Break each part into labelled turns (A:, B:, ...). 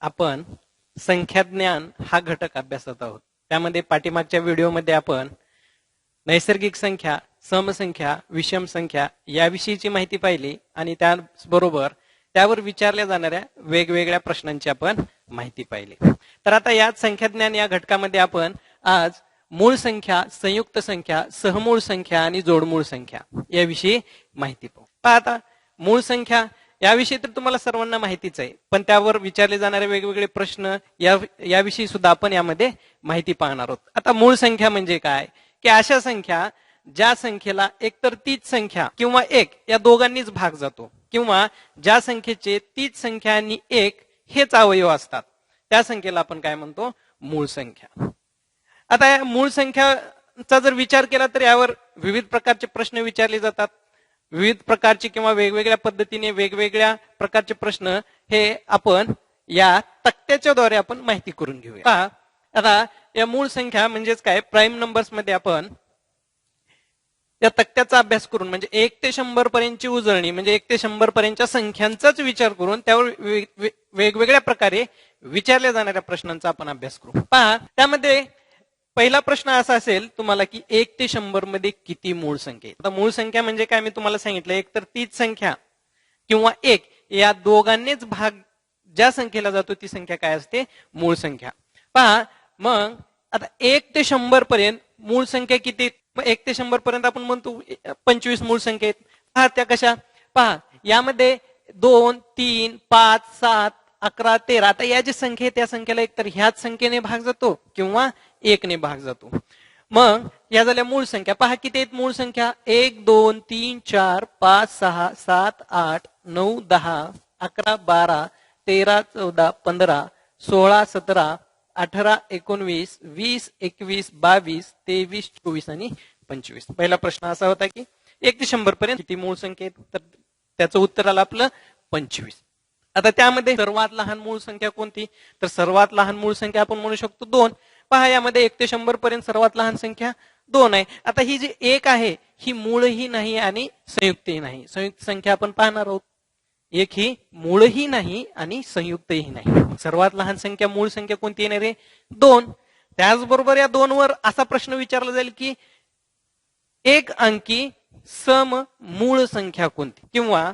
A: आपण संख्याज्ञान हा घटक अभ्यासत आहोत. त्यामध्ये पाठीमागच्या व्हिडिओमध्ये आपण नैसर्गिक संख्या, समसंख्या, विषम संख्या याविषयीची माहिती पाहिली आणि त्याचबरोबर त्यावर विचारल्या जाणाऱ्या वेगवेगळ्या प्रश्नांची आपण माहिती पाहिली. तर आता याच संख्याज्ञान या घटकामध्ये आपण आज मूळ संख्या, संयुक्त संख्या, सहमूळ संख्या आणि जोडमूळ संख्या याविषयी माहिती पाहू. आता मूळ संख्या याविषयी तर तुम्हाला सर्वांना माहितीच आहे, पण त्यावर विचारले जाणारे वेगवेगळे प्रश्न याविषयी सुद्धा आपण यामध्ये माहिती पाहणार आहोत. आता मूळ संख्या म्हणजे काय, की अशा संख्या ज्या संख्येला एकतर तीच संख्या किंवा एक या दोघांनीच भाग जातो, किंवा ज्या संख्येचे तीच संख्या आणि एक हेच अवयव असतात, त्या संख्येला आपण काय म्हणतो, मूळ संख्या. आता या मूळ संख्याचा जर विचार केला तर यावर विविध प्रकारचे प्रश्न विचारले जातात. विविध प्रकारचे किंवा वेगवेगळ्या पद्धतीने वेगवेगळ्या प्रकारचे प्रश्न हे आपण या तक्त्याच्या द्वारे आपण माहिती करून घेऊया. आता या मूळ संख्या म्हणजेच काय, प्राईम नंबर्स मध्ये आपण या तक्त्याचा अभ्यास करून म्हणजे 1 ते 100 पर्यंतची उजळणी म्हणजे 1 ते 100 पर्यंतच्या संख्यांचाच विचार करून त्यावर वेगवेगळ्या प्रकारे विचारल्या जाणाऱ्या प्रश्नांचा आपण अभ्यास करू. पहा, त्यामध्ये पहिला प्रश्न असा असेल तुम्हाला की 1 ते 100 मध्ये किती मूळ संख्या आहेत. आता मूळ संख्या म्हणजे काय मी तुम्हाला सांगितलं, एक तर तीच संख्या किंवा एक या दोघांनीच भाग ज्या संख्येला जातो ती संख्या काय असते, मूळ संख्या. पहा, मग आता 1 ते 100 पर्यंत मूळ संख्या किती? 1 ते 100 पर्यंत आपण म्हणतो 25 मूळ संख्या आहेत. पहा त्या कशा, पहा यामध्ये 2, 3, 5, 7, 11, 13 आता या जी संख्या आहे त्या संख्येला एकतर ह्याच संख्येने भाग जातो किंवा 1 ने भाग जातो. मग या झाल्या मूळ संख्या. पहा किती आहेत मूळ संख्या, 1, 2, 3, 4, 5, 6, 7, 8, 9, 10, 11, 12, 13, 14, 15, 16, 17, 18, 19, 20, 21, 22, 23, 24 आणि 25. पहिला प्रश्न असा होता की 1 ते 100 पर्यंत किती मूळ संख्या आहेत, तर त्याचं उत्तर आलं आपलं 25. आता त्यामध्ये सर्वात लहान मूळ संख्या कोणती, तर सर्वात लहान मूळ संख्या आपण म्हणू शकतो 2. पहा यामध्ये 1 ते 100 पर्यंत सर्वात लहान संख्या 2 आहे. आता ही जी 1 आहे ही मूळही नाही आणि संयुक्तही नाही. संयुक्त संख्या आपण पाहणार आहोत. एक ही मूळही नाही आणि संयुक्तही नाही. सर्वात लहान संख्या मूळ संख्या कोणती येणार आहे, 2. त्याचबरोबर या 2 वर असा प्रश्न विचारला जाईल की एक अंकी सममूळ संख्या कोणती किंवा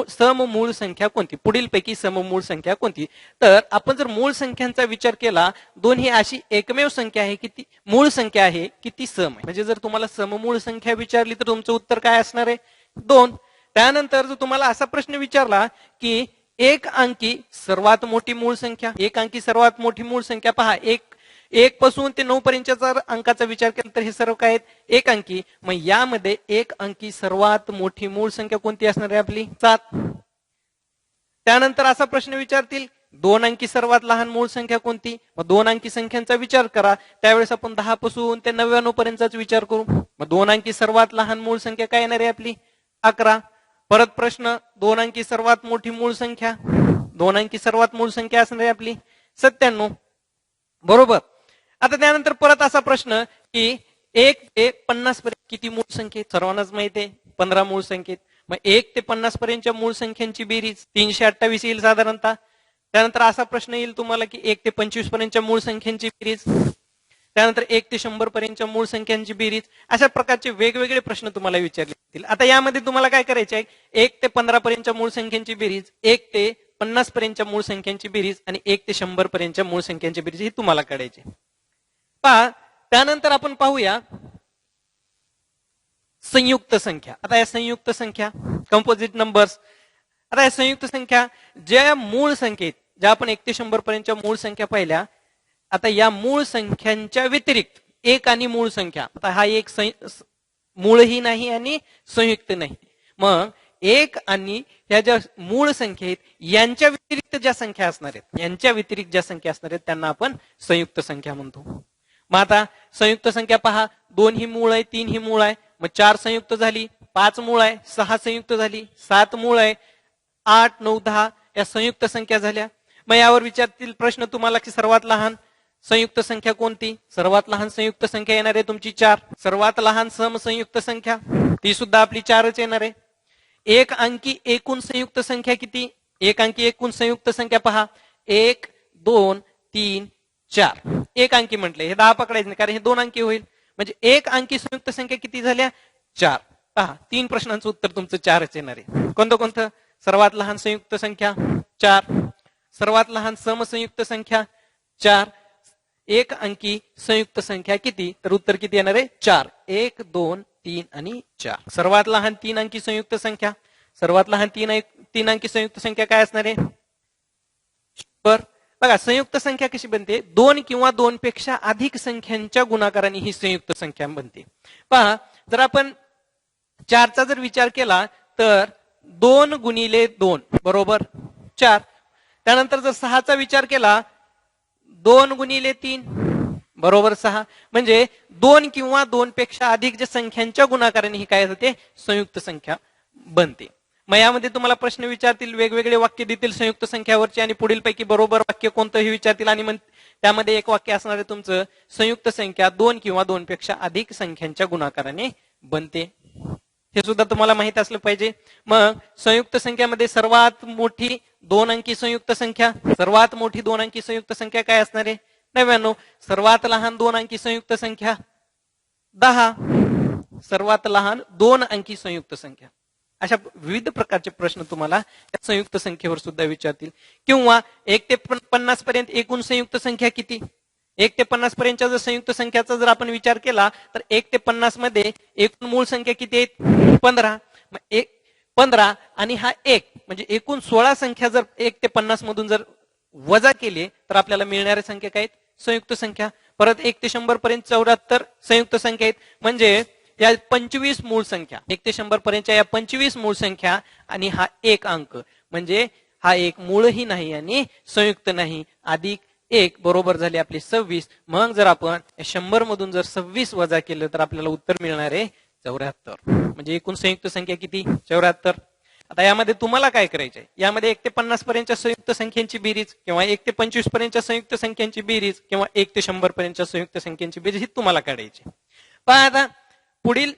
A: सममूळ संख्या कोणती, पुढीलपैकी सममूळ संख्या कोणती. तर आपण जर मूळ संख्यांचा विचार केला, 2 ही अशी एकमेव संख्या आहे की ती मूळ संख्या आहे की ती सम आहे. म्हणजे जर तुम्हाला सममूळ संख्या विचारली तर तुमचं उत्तर काय असणार आहे, 2. त्यानंतर जर तुम्हाला असा प्रश्न विचारला की एक अंकी सर्वात मोठी मूळ संख्या, एक अंकी सर्वात मोठी मूळ संख्या. पहा 1 पासून ते 9 पर्यंतच्या अंकाचा विचार केला तर हे सर्व काय आहेत, एक अंकी. मग यामध्ये एक अंकी सर्वात मोठी मूळ संख्या कोणती असणार आहे आपली, 7. त्यानंतर असा प्रश्न विचारतील 2 अंकी सर्वात लहान मूळ संख्या कोणती, मग 2 अंकी संख्यांचा विचार करा. त्यावेळेस आपण 10 पासून ते 99 पर्यंतचाच विचार करू. मग 2 अंकी सर्वात लहान मूळ संख्या काय येणार आहे आपली, 11. परत प्रश्न 2 अंकी सर्वात मोठी मूळ संख्या, 2 अंकी सर्वात मूळ संख्या असणार आहे आपली 97. बरोबर. आता त्यानंतर परत असा प्रश्न की 1 ते 50 पर्यंत किती मूळ संख्या, सर्वांनाच माहिती आहे 15 मूळ संख्येत. मग 1 ते 50 पर्यंतच्या मूळ संख्यांची बेरीज 328 येईल साधारणतः. त्यानंतर असा प्रश्न येईल तुम्हाला की 1 ते 25 पर्यंतच्या मूळ संख्यांची बेरीज, त्यानंतर 1 ते 100 पर्यंतच्या मूळ संख्यांची बेरीज. अशा प्रकारचे वेगवेगळे प्रश्न तुम्हाला विचारले जातील. आता यामध्ये तुम्हाला काय करायचे आहे, 1 ते 15 पर्यंतच्या मूळ संख्यांची बेरीज, 1 ते 50 पर्यंतच्या मूळ संख्यांची बेरीज आणि 1 ते 100 पर्यंतच्या मूळ संख्यांची बेरीज ही तुम्हाला काढायची. पहा त्यानंतर आपण पाहूया संयुक्त संख्या. आता या संयुक्त संख्या कंपोजिट नंबर्स. आता या संयुक्त संख्या ज्या मूळ संख्येत ज्या आपण 1 ते 100 पर्यंतच्या मूळ संख्या पाहिल्या, आता या मूळ संख्यांच्या व्यतिरिक्त एक आणि मूळ संख्या, आता हा एक मूळही नाही आणि संयुक्त नाही. मग एक आणि ह्या ज्या मूळ संख्या आहेत यांच्या व्यतिरिक्त ज्या संख्या असणार आहेत, यांच्या व्यतिरिक्त ज्या संख्या असणार आहेत त्यांना आपण संयुक्त संख्या म्हणतो. मग आता संयुक्त संख्या पहा, 2 ही मूळ आहे, 3 ही मूळ आहे, मग 4 संयुक्त झाली, 5 मूळ आहे, 6 संयुक्त झाली, 7 मूळ आहे, 8, 9, 10 या संयुक्त संख्या झाल्या. मग यावर विचारतील प्रश्न तुम्हाला की सर्वात लहान संयुक्त संख्या कोणती, सर्वात लहान संयुक्त संख्या येणार आहे तुमची 4. सर्वात लहान समसंयुक्त संख्या ती सुद्धा आपली 4च येणार आहे. एक अंकी एकूण संयुक्त संख्या किती, एक अंकी एकूण संयुक्त संख्या पहा, 1 2 3 4 एक अंकी म्हटले, हे 10 पकडायचं नाही कारण हे 2 अंकी होईल. म्हणजे एक अंकी संयुक्त संख्या किती झाल्या? 4. पहा 3 प्रश्नांचं उत्तर तुमचं 4च येणार आहे. कोणतं कोणतं? सर्वात लहान संयुक्त संख्या 4, सर्वात लहान समसंयुक्त संख्या 4, एक अंकी संयुक्त संख्या किती? तर उत्तर किती येणार आहे? 4. 1 2 3 आणि 4. सर्वात लहान 3 अंकी संयुक्त संख्या, सर्वात लहान 3 अंकी संयुक्त संख्या काय असणार आहे? बघा संयुक्त संख्या कशी बनते? 2 किंवा 2 पेक्षा अधिक संख्यांच्या गुणाकाराने ही संयुक्त संख्या बनते. पहा जर आपण 4चा जर विचार केला तर 2 गुणिले 2 बरोबर 4. त्यानंतर जर 6चा विचार केला 2 गुणिले 3 बरोबर 6. म्हणजे 2 किंवा 2 पेक्षा अधिक जे संख्यांच्या गुणाकाराने ही काय होते? संयुक्त संख्या बनते. मग यामध्ये तुम्हाला प्रश्न विचारतील, वेगवेगळे वाक्य देतील संयुक्त संख्यावरचे आणि पुढील पैकी बरोबर वाक्य कोणतंही विचारतील आणि मग त्यामध्ये एक वाक्य असणार आहे तुमचं, संयुक्त संख्या 2 किंवा 2 पेक्षा अधिक संख्यांच्या गुणाकाराने बनते. हे सुद्धा तुम्हाला माहित असलं पाहिजे. मग संयुक्त संख्यामध्ये सर्वात मोठी 2 अंकी संयुक्त संख्या, सर्वात मोठी 2 अंकी संयुक्त संख्या काय असणार आहे? 99. सर्वात लहान 2 अंकी संयुक्त संख्या 10, सर्वात लहान 2 अंकी संयुक्त संख्या. अशा विविध प्रकारचे प्रश्न तुम्हाला संयुक्त संख्येवर सुद्धा विचारतील. किंवा 1 ते 50 पर्यंत एकूण संयुक्त संख्या किती? 1 ते 50 पर्यंतच्या जर संयुक्त संख्याचा जर आपण विचार केला तर 1 ते 50 मध्ये एकूण मूळ संख्या किती आहेत? 15. मग 15 आणि हा 1 म्हणजे एकूण 16 संख्या जर 1 ते 50 मधून जर वजा केली तर आपल्याला मिळणाऱ्या संख्या काय आहेत? संयुक्त संख्या. परत 1 ते 100 पर्यंत 74 संयुक्त संख्या आहेत. म्हणजे या 25 मूळ संख्या, 1 ते 100 पर्यंतच्या या 25 मूळ संख्या आणि हा एक अंक म्हणजे हा एक मूळही नाही आणि संयुक्त नाही, अधिक 1 बरोबर झाले आपले 26. मग जर आपण 100 मधून जर 26 वजा केलं तर आपल्याला उत्तर मिळणार आहे 74. म्हणजे एकूण संयुक्त संख्या किती? 74. आता यामध्ये तुम्हाला काय करायचंय? यामध्ये 1 ते 50 पर्यंतच्या संयुक्त संख्यांची बेरीज किंवा 1 ते 25 पर्यंतच्या संयुक्त संख्यांची बेरीज किंवा 1 ते 100 पर्यंतच्या संयुक्त संख्यांची बेरीज ही तुम्हाला काढायची. पहा आता पुढील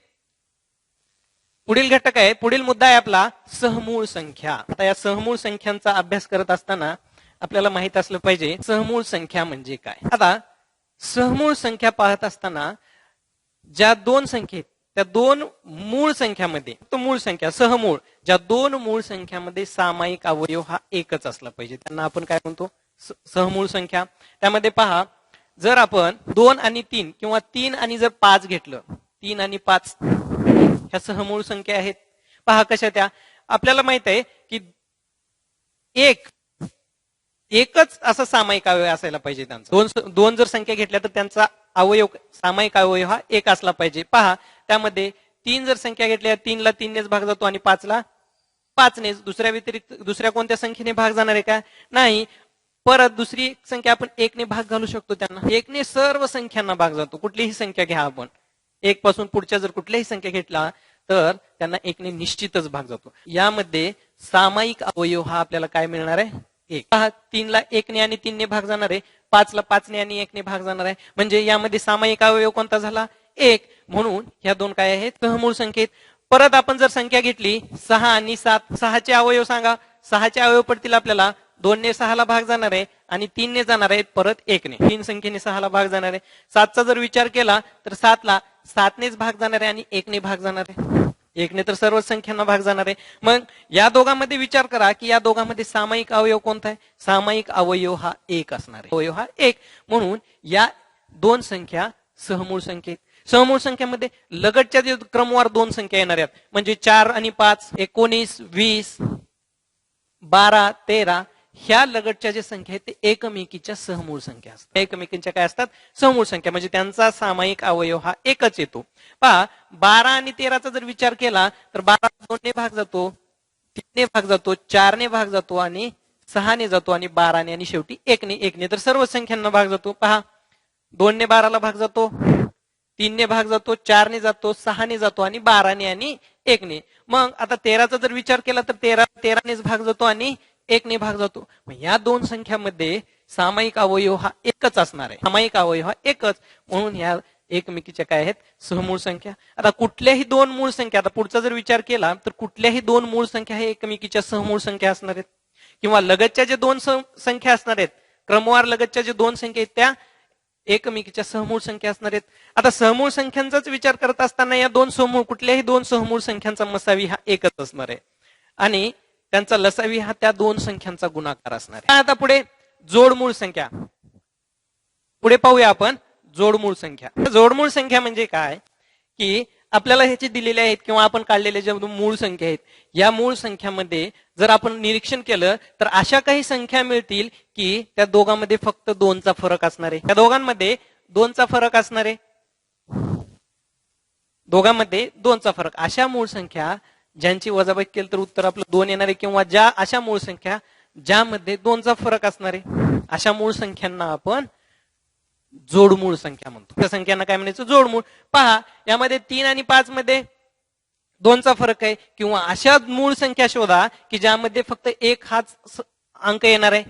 A: घटक आहे, पुढील मुद्दा आहे आपला सहमूळ संख्या. आता या सहमूळ संख्यांचा अभ्यास करत असताना आपल्याला माहित असलं पाहिजे सहमूळ संख्या म्हणजे काय. आता सहमूळ संख्या पाहत असताना ज्या 2 संख्येत त्या 2 मूळ संख्यामध्ये मूळ संख्या सहमूळ ज्या 2 मूळ संख्यामध्ये सामायिक अवयव हा एकच असला पाहिजे त्यांना आपण काय म्हणतो? सहमूळ संख्या. त्यामध्ये पहा जर आपण 2 आणि 3 किंवा 3 आणि जर 5 घेतलं, 3 आणि 5 ह्या सहमूळ संख्या आहेत. पहा कशा त्या आपल्याला माहित आहे की एकच असा सामायिक अवयव असायला पाहिजे त्यांचा. दोन जर संख्या घेतल्या तर त्यांचा अवयव सामायिक अवयव हा एक असला पाहिजे. पहा त्यामध्ये 3 जर संख्या घेतल्या 3 ला 3 नेच भाग जातो आणि 5 ला 5 नेच. दुसऱ्या व्यतिरिक्त दुसऱ्या कोणत्या संख्येने भाग जाणार आहे का? नाही. परत दुसरी संख्या आपण 1 ने भाग घालू शकतो त्यांना. 1 ने सर्व संख्यांना भाग जातो. कुठलीही संख्या घ्या आपण, 1 पासून पुढच्या जर कुठल्याही संख्या घेतला तर त्यांना 1 ने निश्चितच भाग जातो. यामध्ये सामायिक अवयव हा आपल्याला काय मिळणार आहे? 1. पहा 3 ला 1 ने आणि 3 ने भाग जाणार आहे, 5 ला 5 ने आणि 1 ने भाग जाणार आहे. म्हणजे यामध्ये सामायिक अवयव कोणता झाला? 1. म्हणून ह्या 2 काय आहेत? सहमूळ संख्येत. परत आपण जर संख्या घेतली 6 आणि 7, 6चे अवयव सांगा. 6चे अवयव पडतील आपल्याला 2 ने 6 ला भाग जाणार आहे आणि 3 ने जाणार आहे, परत 1 ने. 3 संख्येने 6 ला भाग जाणार आहे. 7चा जर विचार केला तर 7 ला 7 नेच भाग जाणार आहे आणि 1 ने भाग जाणार आहे. 1 ने तर सर्व संख्यांना भाग जाणार आहे. मग या दोघांमध्ये विचार करा की या दोघांमध्ये सामायिक अवयव कोणता आहे? सामायिक अवयव हा 1 असणार आहे. अवयव हा 1. म्हणून या 2 संख्या सहमूळ संख्येत. सहमूळ संख्येमध्ये लगतच्या क्रमवार 2 संख्या येणार आहेत. म्हणजे 4 आणि 5, 19, 20, 12, 13 ह्या लगतच्या ज्या संख्या आहेत ते एकमेकीच्या सहमूळ संख्या असतात. एकमेकींच्या काय असतात? सहमूळ संख्या. म्हणजे त्यांचा सामायिक अवयव हा एकच येतो. पहा 12 आणि 13चा जर विचार केला तर 12 2 ने भाग जातो, 3 ने भाग जातो, 4 ने भाग जातो आणि 6 ने जातो आणि 12 ने आणि शेवटी 1 ने. 1 ने तर सर्व संख्यांना भाग जातो. पहा 2 ने 12 ला भाग जातो, 3 ने भाग जातो, 4 ने जातो, 6 ने जातो आणि 12 ने आणि 1 ने. मग आता 13चा जर विचार केला तर 13 नेच भाग जातो आणि 1 ने भाग जातो. मग या 2 संख्यामध्ये सामायिक अवयव हा एकच असणार आहे. सामायिक अवयव हा एकच. म्हणून ह्या एकमेकीच्या काय आहेत? सहमूळ संख्या. आता कुठल्याही 2 मूळ संख्या, आता पुढचा जर विचार केला तर कुठल्याही 2 मूळ संख्या हे एकमेकीच्या सहमूळ संख्या असणार आहेत. किंवा लगतच्या जे दोन संख्या असणार आहेत, क्रमवार लगतच्या जे दोन संख्या आहेत त्या एकमेकीच्या सहमूळ संख्या असणार आहेत. आता सहमूळ संख्यांचाच विचार करत असताना या दोन समूळ कुठल्याही दोन सहमूळ संख्यांचा मसावी हा एकच असणार आहे आणि त्यांचा लसावी हा त्या दोन संख्यांचा गुणाकार असणार आहे. आता पुढे जोडमूळ संख्या, पुढे पाहूया आपण जोडमूळ संख्या. जोडमूळ संख्या म्हणजे काय की आपल्याला ह्याचे दिलेले आहेत किंवा आपण काढलेले ज्या मूळ संख्या आहेत या मूळ संख्यामध्ये जर आपण निरीक्षण केलं तर अशा काही संख्या मिळतील की त्या दोघांमध्ये फक्त दोनचा फरक असणार आहे. त्या दोघांमध्ये दोनचा फरक असणार आहे, दोघांमध्ये दोनचा फरक. अशा मूळ संख्या ज्यांची वजाबाकी केली तर उत्तर आपलं 2 येणार आहे, किंवा ज्या अशा मूळ संख्या ज्यामध्ये दोनचा फरक असणार आहे अशा मूळ संख्यांना आपण जोडमूळ संख्या म्हणतो. त्या संख्यांना काय म्हणायचं? जोडमूळ. पहा यामध्ये 3 आणि 5 मध्ये दोनचा फरक आहे, किंवा अशा मूळ संख्या शोधा की ज्यामध्ये फक्त एक हाच अंक येणार आहे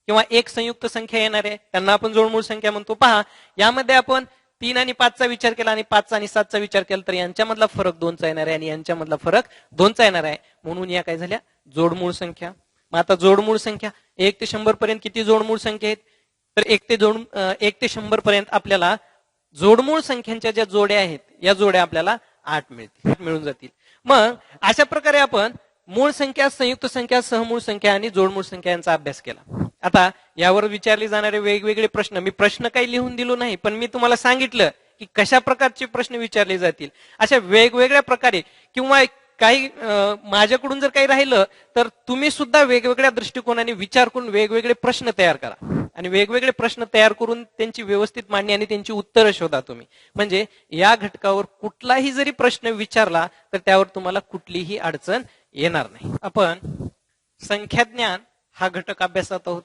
A: किंवा एक संयुक्त संख्या येणार आहे, त्यांना आपण जोडमूळ संख्या म्हणतो. पहा यामध्ये आपण 3 आणि 5चा विचार केला आणि 5 आणि 7चा विचार केला तर यांच्यामधला फरक 2चा येणार आहे आणि यांच्यामधला फरक 2चा येणार आहे, म्हणून या काय झाल्या? जोडमूळ संख्या. मग आता जोडमूळ संख्या 1 ते 100 पर्यंत किती जोडमूळ संख्या आहेत? तर 1 ते 100 पर्यंत आपल्याला जोडमूळ संख्यांच्या ज्या जोड्या आहेत या जोड्या आपल्याला 8 मिळून जातील. मग अशा प्रकारे आपण मूळ संख्या, संयुक्त संख्या, सहमूळ संख्या आणि जोडमूळ संख्या यांचा अभ्यास केला. आता यावर विचारले जाणारे वेगवेगळे प्रश्न, मी प्रश्न काही लिहून दिलो नाही पण मी तुम्हाला सांगितलं की कशा प्रकारचे प्रश्न विचारले जातील. अशा वेगवेगळ्या प्रकारे किंवा काही माझ्याकडून जर काही राहिलं तर तुम्ही सुद्धा वेगवेगळ्या दृष्टिकोनाने विचार करून वेगवेगळे प्रश्न तयार करा आणि वेगवेगळे प्रश्न तयार करून त्यांची व्यवस्थित मांडणी आणि त्यांची उत्तरं शोधा तुम्ही. म्हणजे या घटकावर कुठलाही जरी प्रश्न विचारला तर त्यावर तुम्हाला कुठलीही अडचण येणार नाही. आपण संख्याज्ञान हा घटक अभ्यासात आहोत.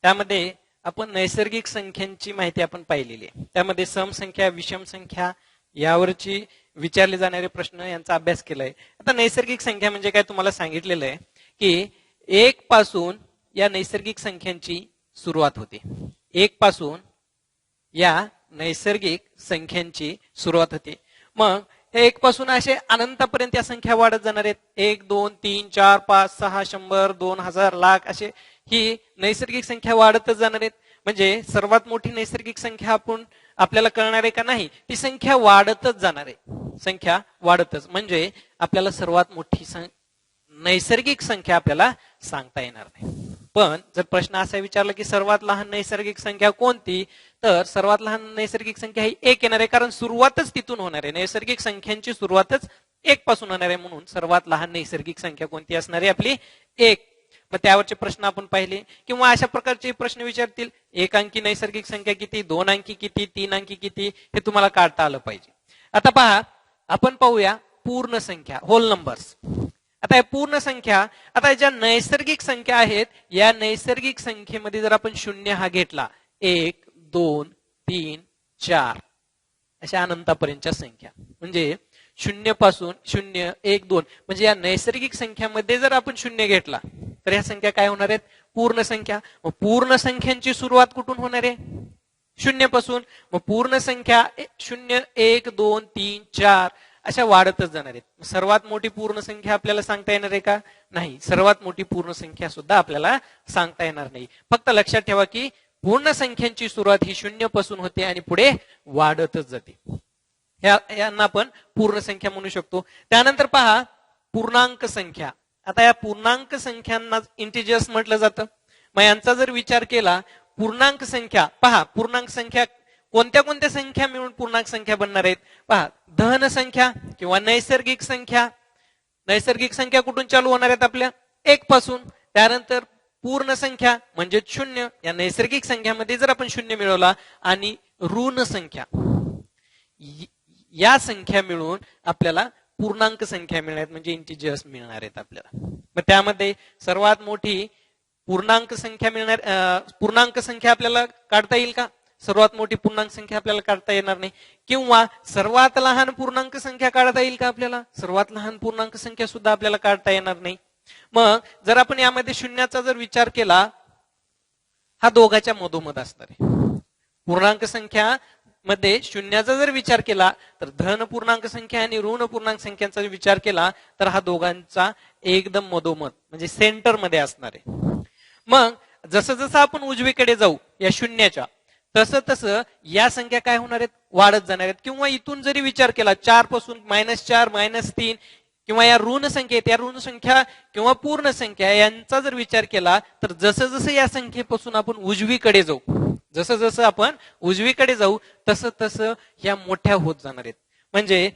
A: त्यामध्ये आपण नैसर्गिक संख्यांची माहिती आपण पाहिलेली आहे. त्यामध्ये समसंख्या, विषम संख्या यावरची विचारले जाणारे प्रश्न यांचा अभ्यास केलाय. आता नैसर्गिक संख्या म्हणजे काय तुम्हाला सांगितलेलं आहे की 1 पासून या नैसर्गिक संख्यांची सुरुवात होते. 1 पासून या नैसर्गिक संख्यांची सुरुवात होते. मग हे 1 पासून असे अनंतापर्यंत या संख्या वाढत जाणार आहेत. 1, 2, 3, 4, 5, 6, 100, 2000, लाख असे ही नैसर्गिक संख्या वाढतच जाणार आहेत. म्हणजे सर्वात मोठी नैसर्गिक संख्या आपल्याला कळणार आहे का? नाही, ती संख्या वाढतच जाणार आहे. संख्या वाढतच म्हणजे आपल्याला सर्वात मोठी नैसर्गिक संख्या आपल्याला सांगता येणार नाही. पण जर प्रश्न असा विचारला की सर्वात लहान नैसर्गिक संख्या कोणती, तर सर्वात लहान नैसर्गिक संख्या ही 1 येणार आहे, कारण सुरुवातच तिथून होणार आहे. नैसर्गिक संख्यांची सुरुवातच 1 पासून होणार आहे, म्हणून सर्वात लहान नैसर्गिक संख्या कोणती असणार आहे? आपली 1. मग त्यावरचे प्रश्न आपण पाहिले. किंवा अशा प्रकारचे प्रश्न विचारतील 1 अंकी नैसर्गिक संख्या किती, 2 अंकी किती, 3 अंकी किती, हे तुम्हाला काढता आलं पाहिजे. आता पहा आपण पाहूया पूर्ण संख्या, होल नंबर्स. आता या पूर्ण संख्या, आता ज्या नैसर्गिक संख्या आहेत या नैसर्गिक संख्येमध्ये जर आपण शून्य हा घेतला, 1, 2, 3, 4 अशा अनंतापर्यंतच्या संख्या, म्हणजे 0 पासून 0, 1, 2 म्हणजे या नैसर्गिक संख्यामध्ये जर आपण 0 घेतला तर ह्या संख्या काय होणार आहेत? पूर्ण संख्या. मग पूर्ण संख्यांची सुरुवात कुठून होणार आहे? 0 पासून. मग पूर्ण संख्या 0, 1, 2, 3, 4 अशा वाढतच जाणार आहेत. सर्वात मोठी पूर्ण संख्या आपल्याला सांगता येणार आहे का? नाही, सर्वात मोठी पूर्ण संख्या सुद्धा आपल्याला सांगता येणार नाही. फक्त लक्षात ठेवा की पूर्ण संख्यांची सुरुवात ही 0 पासून होते आणि पुढे वाढतच जाते. यांना आपण पूर्ण संख्या म्हणू शकतो. त्यानंतर पहा पूर्णांक संख्या. आता या पूर्णांक संख्यांना इंटिजर्स म्हटलं जातं. मग यांचा जर विचार केला, पूर्णांक संख्या पहा, पूर्णांक संख्या कोणत्या कोणत्या संख्या मिळून पूर्णांक संख्या बनणार आहेत? पहा, धन संख्या किंवा नैसर्गिक संख्या. नैसर्गिक संख्या कुठून चालू होणार आहेत? आपल्या 1 पासून. त्यानंतर पूर्ण संख्या म्हणजे 0. या नैसर्गिक संख्यामध्ये जर आपण 0 मिळवला आणि ऋण संख्या, या संख्या मिळून आपल्याला पूर्णांक संख्या मिळणार, म्हणजे इंटिजर्स मिळणार आहेत आपल्याला. मग त्यामध्ये सर्वात मोठी पूर्णांक संख्या मिळणार, पूर्णांक संख्या आपल्याला काढता येईल का? सर्वात मोठी पूर्णांक संख्या आपल्याला काढता येणार नाही. किंवा सर्वात लहान पूर्णांक संख्या काढता येईल का आपल्याला? सर्वात लहान पूर्णांक संख्या सुद्धा आपल्याला काढता येणार नाही. मग जर आपण यामध्ये शून्याचा जर विचार केला, हा दोघाच्या मधोमध असणार आहे. पूर्णांक संख्या मध्ये शून्याचा जर विचार केला तर धन पूर्णांक संख्या आणि ऋण पूर्णांक संख्यांचा विचार केला तर हा दोघांचा एकदम मधोमध म्हणजे सेंटर मध्ये असणार आहे. मग जसं जसं आपण उजवीकडे जाऊ या शून्याच्या तसं तसं या संख्या काय होणार आहेत, वाढत जाणार आहेत. किंवा इथून जरी विचार केला 4 पासून -4 -3 किंवा या ऋण संख्या त्या ऋण संख्या किंवा पूर्ण संख्या यांचा जर विचार केला तर जसं जसं या संख्येपासून आपण उजवीकडे जाऊ जसं जसं आपण उजवीकडे जाऊ तसं तसं ह्या मोठ्या होत जाणार आहेत. म्हणजे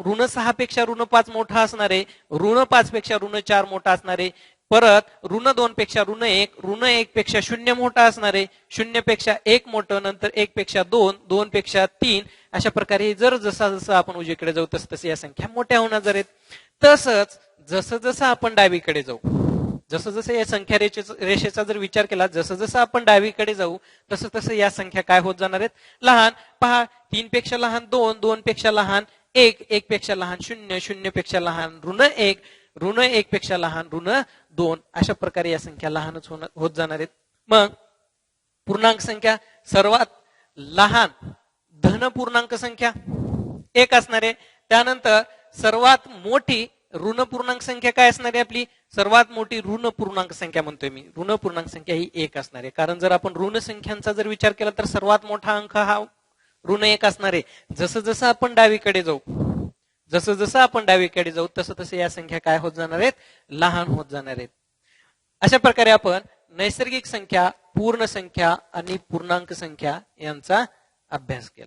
A: ऋण 6 पेक्षा ऋण 5 मोठा असणार आहे, ऋण 5 पेक्षा ऋण 4 मोठा असणार आहे, परत ऋण 2 पेक्षा ऋण 1, ऋण 1 पेक्षा 0 मोठा असणार आहे, 0 पेक्षा 1 मोठं, नंतर 1 पेक्षा 2, 2 पेक्षा 3, अशा प्रकारे जर जसा जसं आपण उजवीकडे जाऊ तसं तसं या संख्या मोठ्या होणार आहेत. तसंच जसं जसं आपण डावीकडे जाऊ जसं जसं या संख्या रेषेचा जर विचार केला जसं जसं आपण डावीकडे जाऊ तसं तसं या संख्या काय होत जाणार आहेत, लहान. पहा 3 पेक्षा लहान 2, 2 पेक्षा लहान 1, 1 पेक्षा लहान 0, 0 पेक्षा लहान ऋण 1, ऋण 1 पेक्षा लहान ऋण 2, अशा प्रकारे या संख्या लहानच होत जाणार आहेत. मग पूर्णांक संख्या सर्वात लहान धन पूर्णांक संख्या 1 असणार आहे. त्यानंतर सर्वात मोठी ऋण पूर्णांक संख्या काय असणार आहे, आपली सर्वात मोठी ऋण पूर्णांक संख्या म्हणतोय मी, ऋण पूर्णांक संख्या ही 1 असणार आहे. कारण जर आपण ऋण संख्यांचा जर विचार केला तर सर्वात मोठा अंक हा ऋण 1 असणार आहे. जसं जसं आपण डावीकडे जाऊ तसं तसं या संख्या काय होत जाणार आहेत, लहान होत जाणार आहेत. अशा प्रकारे आपण नैसर्गिक संख्या, पूर्ण संख्या आणि पूर्णांक संख्या यांचा अभ्यास केला.